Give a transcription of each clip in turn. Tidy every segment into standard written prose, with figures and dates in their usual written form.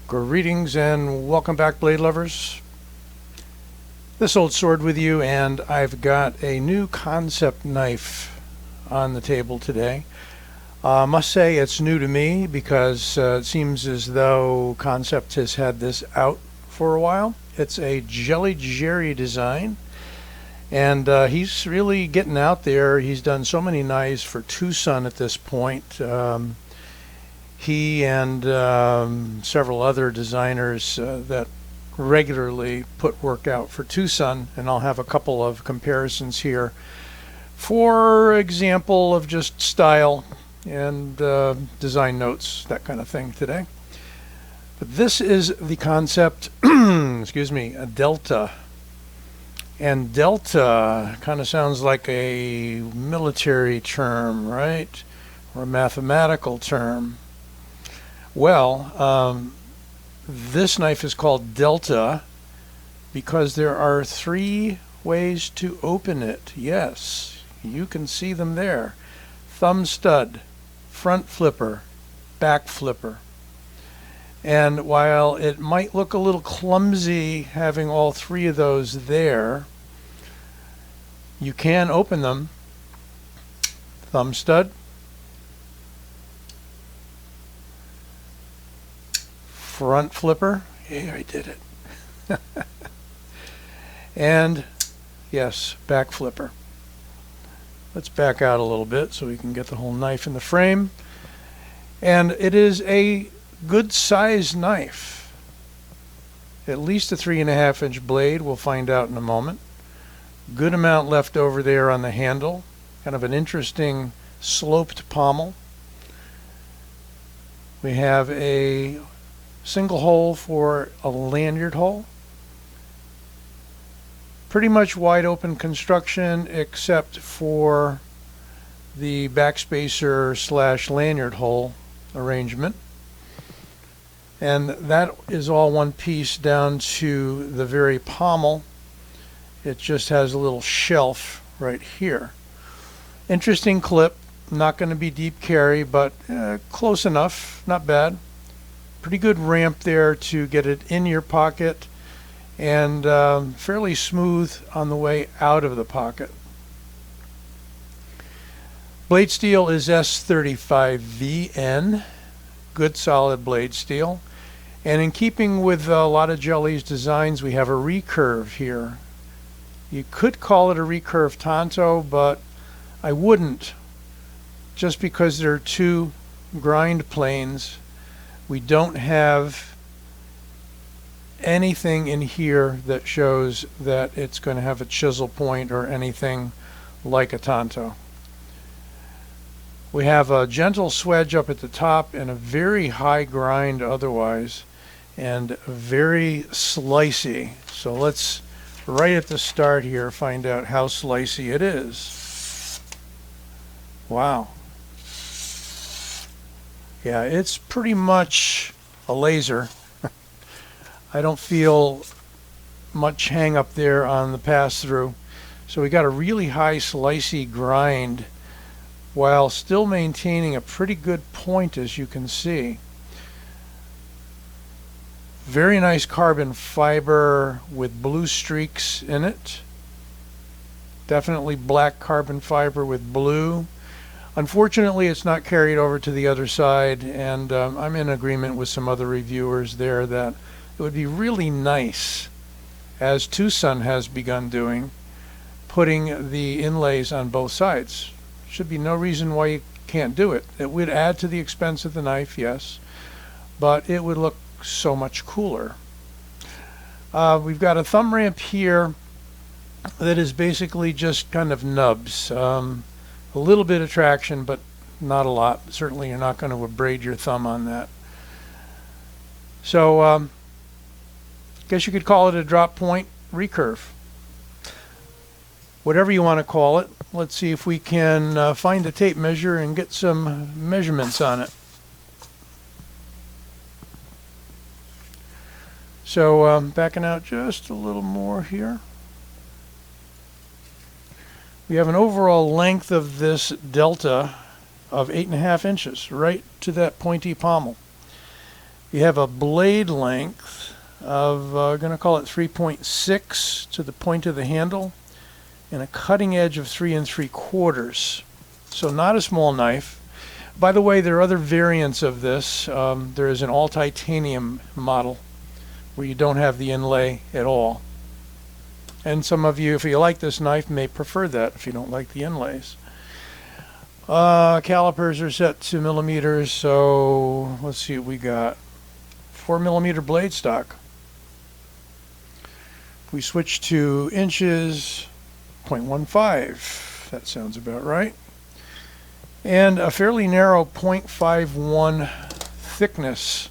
Greetings and welcome back, blade lovers. This old sword with you, and I've got a new Kansept knife on the table today. I must say it's new to me because it seems as though Kansept has had this out for a while. It's a Jelly Jerry design, and he's really getting out there. He's done so many knives for Tucson at this point. He and several other designers that regularly put work out for Tucson, and I'll have a couple of comparisons here. For example, of just style and design notes, that kind of thing today. But this is the Kansept, excuse me, a Delta. And Delta kind of sounds like a military term, right? Or a mathematical term. Well, this knife is called Delta because there are 3 ways to open it. Yes, you can see them there. Thumb stud, front flipper, back flipper. And while it might look a little clumsy having all 3 of those there, you can open them. Thumb stud, front flipper, yeah, I did it. And yes, back flipper. Let's back out a little bit so we can get the whole knife in the frame. And it is a good size knife. At least a 3.5 inch blade, we'll find out in a moment. Good amount left over there on the handle. Kind of an interesting sloped pommel. We have a single hole for a lanyard hole. Pretty much wide open construction except for the backspacer / lanyard hole arrangement. And that is all one piece down to the very pommel. It just has a little shelf right here. Interesting clip. Not going to be deep carry, but close enough. Not bad. Pretty good ramp there to get it in your pocket, and fairly smooth on the way out of the pocket. Blade steel is S35VN, good solid blade steel. And in keeping with a lot of Jelly's designs, we have a recurve here. You could call it a recurve tanto, but I wouldn't, just because there are 2 grind planes. We don't have anything in here that shows that it's going to have a chisel point or anything like a tanto. We have a gentle swedge up at the top and a very high grind otherwise, and very slicey. So let's, right at the start here, find out how slicey it is. Wow. Yeah, it's pretty much a laser. I don't feel much hang up there on the pass through. So we got a really high slicey grind while still maintaining a pretty good point, as you can see. Very nice carbon fiber with blue streaks in it. Definitely black carbon fiber with blue. Unfortunately, it's not carried over to the other side, and I'm in agreement with some other reviewers there that it would be really nice, as Tucson has begun doing, putting the inlays on both sides. Should be no reason why you can't do it. It would add to the expense of the knife, yes, but it would look so much cooler. We've got a thumb ramp here that is basically just kind of nubs. A little bit of traction, but not a lot. Certainly you're not going to abrade your thumb on that. So guess you could call it a drop point recurve. Whatever you want to call it. Let's see if we can find a tape measure and get some measurements on it. So backing out just a little more here. We have an overall length of this Delta of 8.5 inches, right to that pointy pommel. You have a blade length of, going to call it 3.6 to the point of the handle, and a cutting edge of 3 3/4. So not a small knife. By the way, there are other variants of this. There is an all titanium model where you don't have the inlay at all. And some of you, if you like this knife, may prefer that if you don't like the inlays. Calipers are set to millimeters, so let's see what we got. 4mm blade stock. If we switch to inches, 0.15, that sounds about right. And a fairly narrow 0.51 thickness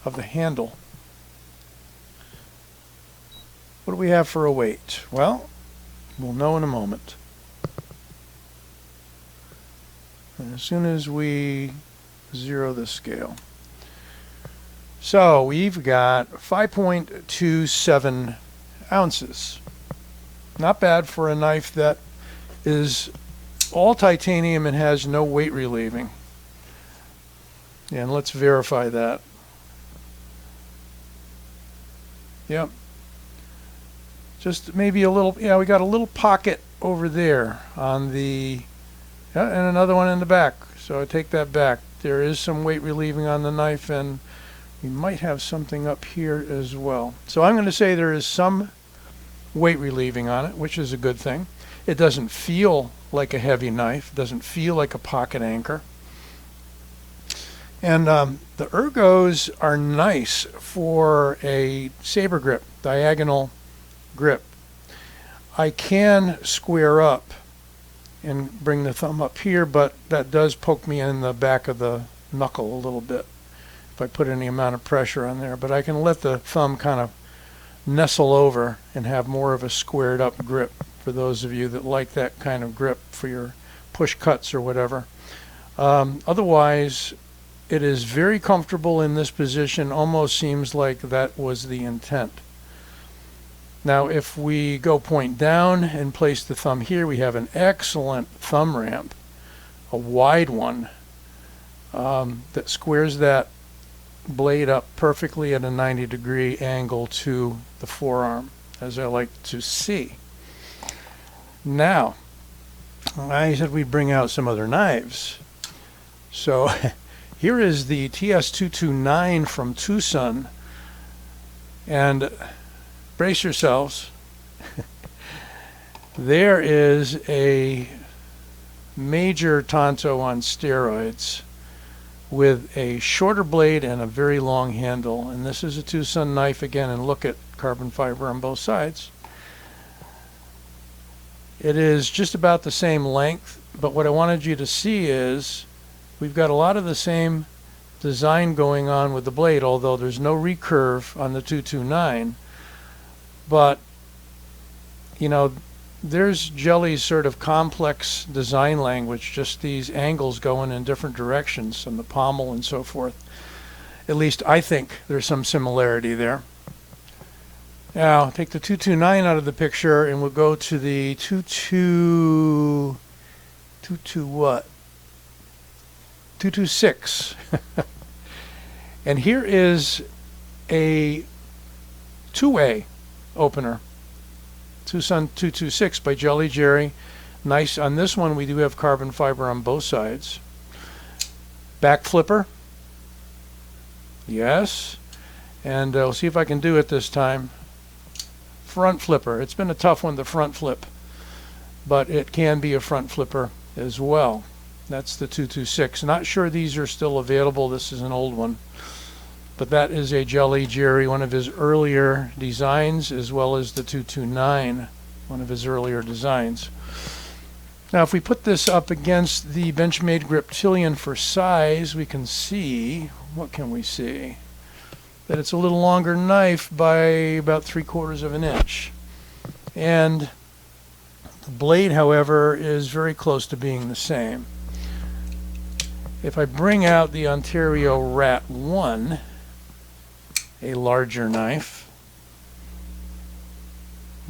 of the handle. What do we have for a weight? Well, we'll know in a moment. And as soon as we zero the scale. So we've got 5.27 ounces. Not bad for a knife that is all titanium and has no weight relieving. And let's verify that. Yep. Just maybe a little, yeah, we got a little pocket over there on the, yeah, and another one in the back. So I take that back. There is some weight relieving on the knife, and we might have something up here as well. So I'm going to say there is some weight relieving on it, which is a good thing. It doesn't feel like a heavy knife. It doesn't feel like a pocket anchor. And the ergos are nice for a saber grip, diagonal grip. I can square up and bring the thumb up here, but that does poke me in the back of the knuckle a little bit if I put any amount of pressure on there. But I can let the thumb kind of nestle over and have more of a squared up grip for those of you that like that kind of grip for your push cuts or whatever. Otherwise, it is very comfortable in this position. Almost seems like that was the intent. Now if we go point down and place the thumb here, we have an excellent thumb ramp, a wide one, that squares that blade up perfectly at a 90-degree angle to the forearm, as I like to see. Now, I said we'd bring out some other knives. So here is the TS229 from Tucson, and brace yourselves. There is a major Tonto on steroids with a shorter blade and a very long handle. And this is a Tucson knife again, and look at carbon fiber on both sides. It is just about the same length, but what I wanted you to see is we've got a lot of the same design going on with the blade, although there's no recurve on the 229. But, you know, there's Jelly's sort of complex design language, just these angles going in different directions and the pommel and so forth. At least I think there's some similarity there. Now, take the 229 out of the picture and we'll go to the 22 what? 226. And here is a two-way opener. Tucson 226 by Jelly Jerry. Nice. On this one we do have carbon fiber on both sides. Back flipper. Yes. And we'll see if I can do it this time. Front flipper. It's been a tough one, the front flip, but it can be a front flipper as well. That's the 226. Not sure these are still available. This is an old one. But that is a Jelly Jerry, one of his earlier designs, as well as the 229, one of his earlier designs. Now if we put this up against the Benchmade Griptilian for size, we can see, what can we see? That it's a little longer knife by about 3/4 of an inch. And the blade, however, is very close to being the same. If I bring out the Ontario Rat 1, a larger knife,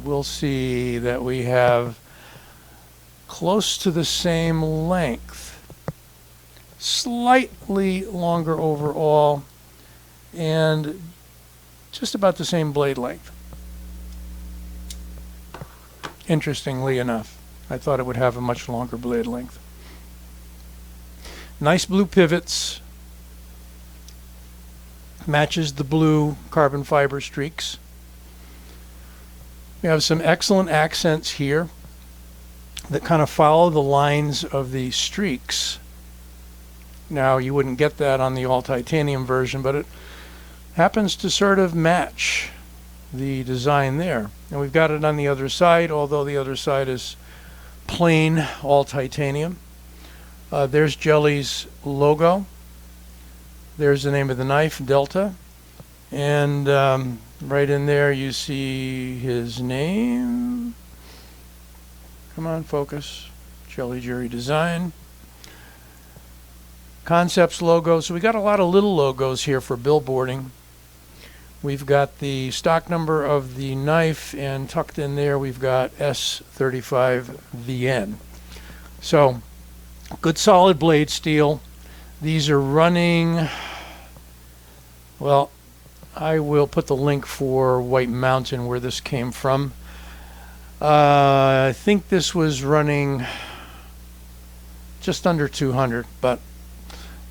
we'll see that we have close to the same length, slightly longer overall, and just about the same blade length. Interestingly enough, I thought it would have a much longer blade length. Nice blue pivots. Matches the blue carbon fiber streaks. We have some excellent accents here that kind of follow the lines of the streaks. Now, you wouldn't get that on the all titanium version, but it happens to sort of match the design there. And we've got it on the other side, although the other side is plain all titanium. There's Jelly's logo. There's the name of the knife, Delta. And right in there you see his name. Come on, focus. Jelly Jerry Design. Kansept's logo. So we got a lot of little logos here for billboarding. We've got the stock number of the knife, and tucked in there we've got S35VN. So good solid blade steel. These are running, well, I will put the link for White Mountain where this came from. I think this was running just under 200, but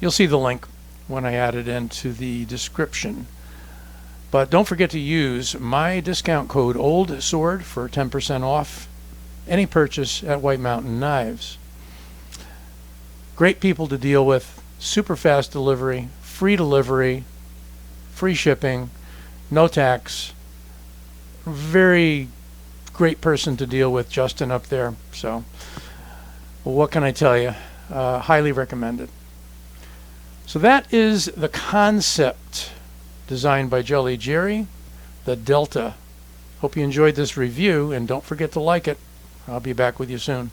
you'll see the link when I add it into the description. But don't forget to use my discount code OLDSWORD for 10% off any purchase at White Mountain Knives. Great people to deal with, super fast delivery, free shipping, no tax. Very great person to deal with, Justin up there. So, well, what can I tell you? Highly recommended. So that is the Kansept designed by Jelly Jerry, the Delta. Hope you enjoyed this review, and don't forget to like it. I'll be back with you soon.